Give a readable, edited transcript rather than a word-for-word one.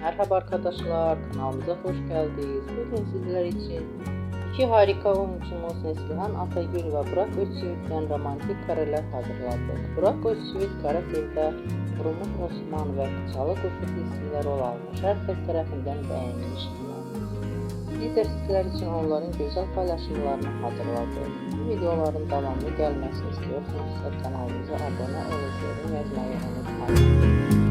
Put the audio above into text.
Merhaba arkadaşlar, kanalımıza hoş geldiniz. Bugün sizler için iki harika oyuncumuz Neslihan Atagül ve Burak Özçivit'ten romantik kareler hazırladık. Burak Özçivit kara filmde Vurulmuş Osman ve Çalı Kuşu dizisinde rol almış. Herkes tarafından beğenilmiştir. Biz de sizler için onların güzel paylaşımlarını hazırladık. Bu videoların devamlı gelmesini istiyorsanız kanalımıza abone olup yorum yazmayı unutmayın.